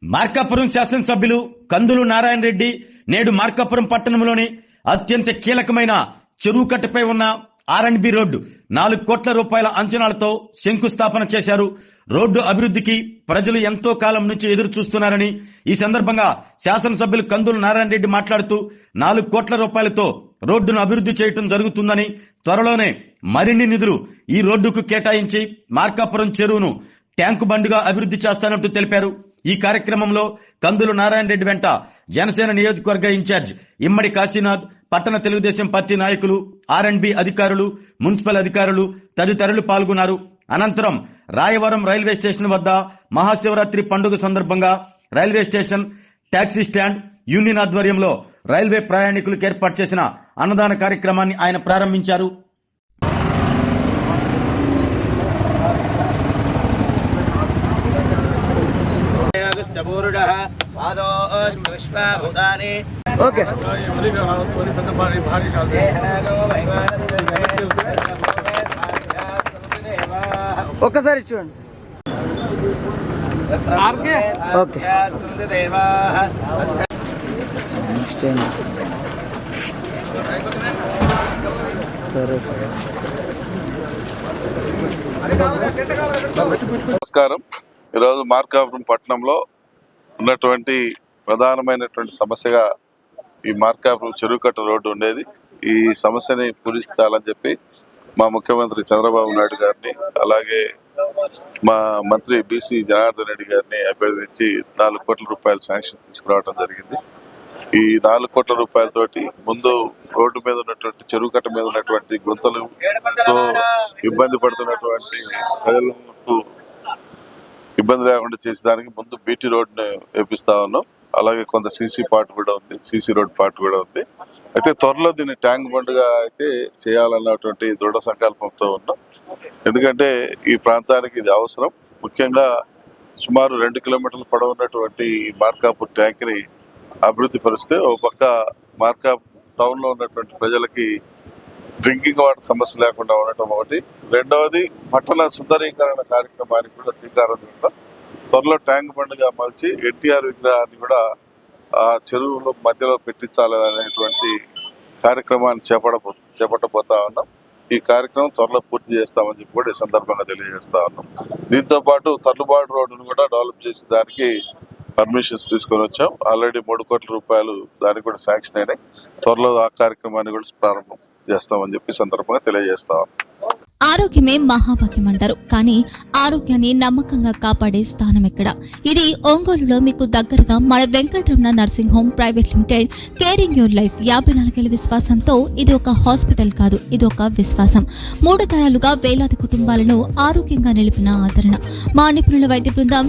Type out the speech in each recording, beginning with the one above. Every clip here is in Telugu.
మార్కాపురం శాసనసభ్యులు కందులు నారాయణ రెడ్డి నేడు మార్కాపురం పట్టణంలోని అత్యంత కీలకమైన చెరువు కట్టపై ఉన్న R&B రోడ్డు 4 కోట్ల రూపాయల అంచనాలతో శంకుస్థాపన చేశారు. రోడ్డు అభివృద్ధికి ప్రజలు ఎంతో కాలం నుంచి ఎదురు చూస్తున్నారని ఈ సందర్భంగా శాసనసభ్యులు కందులు నారాయణ రెడ్డి మాట్లాడుతూ 4 కోట్ల రూపాయలతో రోడ్డును అభివృద్ధి చేయడం జరుగుతుందని, త్వరలోనే మరిన్ని నిధులు ఈ రోడ్డుకు కేటాయించి మార్కాపురం చెరువును ట్యాంకు బండుగా అభివృద్ధి చేస్తానంటూ తెలిపారు. ఈ కార్యక్రమంలో కందులు నారాయణ రెడ్డి వెంట జనసేన నియోజకవర్గ ఇన్ఛార్జ్ ఇమ్మడి కాశీనాథ్, పట్టణ తెలుగుదేశం పార్టీ నాయకులు, R&B అధికారులు, మున్సిపల్ అధికారులు తదితరులు పాల్గొన్నారు. అనంతరం రాయవరం రైల్వే స్టేషన్ వద్ద మహాశివరాత్రి పండుగ సందర్భంగా railway station, taxi stand union ఆధ్వర్యంలో రైల్వే ప్రయాణికులకు ఏర్పాటు చేసిన అన్నదాన కార్యక్రమాన్ని ఆయన ప్రారంభించారు. ఒక్కసారి చూడండి. ఓకే సరే సరే. నమస్కారం. ఈరోజు మార్కాపురం పట్టణంలో ఉన్నటువంటి ప్రధానమైనటువంటి సమస్యగా ఈ మార్కాపురం చెరువుకట్ట రోడ్డు ఉండేది. ఈ సమస్యని పూరించాలని చెప్పి మా ముఖ్యమంత్రి చంద్రబాబు నాయుడు గారిని, అలాగే మా మంత్రి బీసీ జనార్దన్ రెడ్డి గారిని అభ్యర్థించి 4 కోట్ల రూపాయల శాంక్షన్స్ తీసుకురావడం జరిగింది. ఈ 4 కోట్ల రూపాయలతోటి ముందు రోడ్డు మీద ఉన్నటువంటి చెరువుకట్ట మీద ఉన్నటువంటి గుంతలతో ఇబ్బంది పడుతున్నటువంటి ప్రజలకు ఇబ్బంది లేకుండా చేసేదానికి ముందు బీటీ రోడ్డుని వేపిస్తా ఉన్నాం. అలాగే కొంత సీసీ రోడ్ పార్ట్ కూడా ఉంది. అయితే త్వరలో దీన్ని ట్యాంక్ బండ్గా అయితే చేయాలన్నటువంటి దృఢ సంకల్పంతో ఉన్నాం. ఎందుకంటే ఈ ప్రాంతానికి ఇది అవసరం. ముఖ్యంగా సుమారు 2 కిలోమీటర్ల పొడవు ఉన్నటువంటి ఈ మార్కాపూర్ ట్యాంక్ని అభివృద్ధి పరిస్తే ఒక పక్క మార్కాపూర్ టౌన్లో ఉన్నటువంటి ప్రజలకి డ్రింకింగ్ వాటర్ సమస్య లేకుండా ఉండటం ఒకటి, రెండవది పట్టణ సుందరీకరణ కార్యక్రమానికి కూడా శ్రీకారం చుట్టాం. త్వరలో ట్యాంక్ బండ్గా మలిచి ఎన్టీఆర్ విగ్రహాన్ని కూడా ఆ చెరువులో మధ్యలో పెట్టించాలనేటువంటి కార్యక్రమాన్ని చేపట్టబోతా ఉన్నాం. ఈ కార్యక్రమం త్వరలో పూర్తి చేస్తామని చెప్పి కూడా ఈ సందర్భంగా తెలియజేస్తా ఉన్నాం. దీంతో పాటు తర్లుబాటు రోడ్డును కూడా డెవలప్ చేసి దానికి పర్మిషన్స్ తీసుకొని వచ్చాం. ఆల్రెడీ 3 కోట్ల రూపాయలు దానికి కూడా శాంక్షన్ అయినాయి. త్వరలో ఆ కార్యక్రమాన్ని కూడా ప్రారంభం చేస్తామని చెప్పి సందర్భంగా తెలియజేస్తా ఉన్నాం. ఆరోగ్యమే మహాభాగ్యం అంటారు, కానీ ఆరోగ్యాన్ని నమ్మకంగా కాపాడే స్థానం ఎక్కడ? ఇది ఒంగోలులో మీకు దగ్గరగా మన Venkataramana nursing home private limited. Caring your life 54 ఏళ్ల విశ్వాసంతో ఇది ఒక హాస్పిటల్ కాదు, ఇది ఒక విశ్వాసం. 3 తరాలుగా వేలాది కుటుంబాలను ఆరోగ్యంగా నిలిపిన ఆదరణ. మా నిపుణుల వైద్య బృందం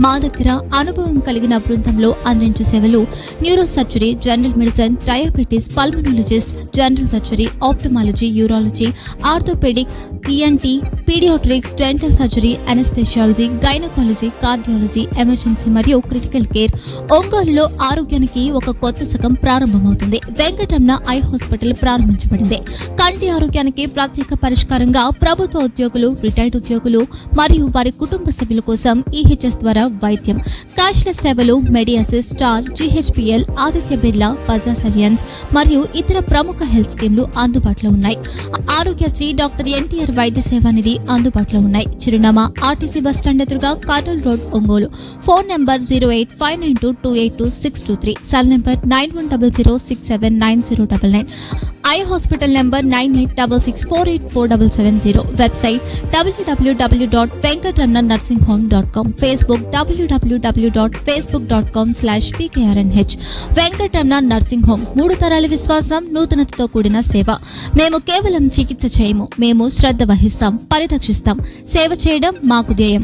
మా దగ్గర అనుభవం కలిగిన బృందంలో అందించే సేవలు neuro surgery, general medicine, diabetes, pulmonologist, general surgery, ophthalmology, urology, orthopaedic, ENT, paediatrics, dental surgery, anaesthesiology, gynaecology, cardiology, emergency మరియు క్రిటికల్ కేర్. ఒంగోలులో ఆరోగ్యానికి ఒక కొత్త శకం ప్రారంభమవుతుంది. వెంకటరమణ ఐ హాస్పిటల్ ప్రారంభించబడింది. కంటి ఆరోగ్యానికి ప్రత్యేక పరిష్కారంగా ప్రభుత్వ ఉద్యోగులు, రిటైర్డ్ ఉద్యోగులు మరియు వారి కుటుంబ సభ్యుల కోసం EHS ద్వారా వైద్యం, క్యాష్లెస్ సేవలు, Medi Assist, Star, GHPL, Aditya Birla, Bajaj Allianz మరియు ఇతర ప్రముఖ హెల్త్ స్కీమ్లు అందుబాటులో ఉన్నాయి. ఆరోగ్యశ్రీ, డాక్టర్ NTR వైద్య సేవా నిధి అందుబాటులో ఉన్నాయి. చిరునామా RTC బస్టాండ్ ఎదురుగా, Kurnool road, Ongole. Phone number 08592282623, cell number 9100679099. Eye hospital number 9866484770. Website www.venkatramanarsinghome.com. Facebook www.facebook.com/pkrnh. Venkataramana nursing home, 3 తరాల విశ్వాసం, నూతనతతో కూడిన సేవ. మేము కేవలం చికిత్స చేయము, మేము శ్రద్ధ వహిస్తాం, పరిరక్షిస్తాం. సేవ చేయడం మాకు ధ్యేయం.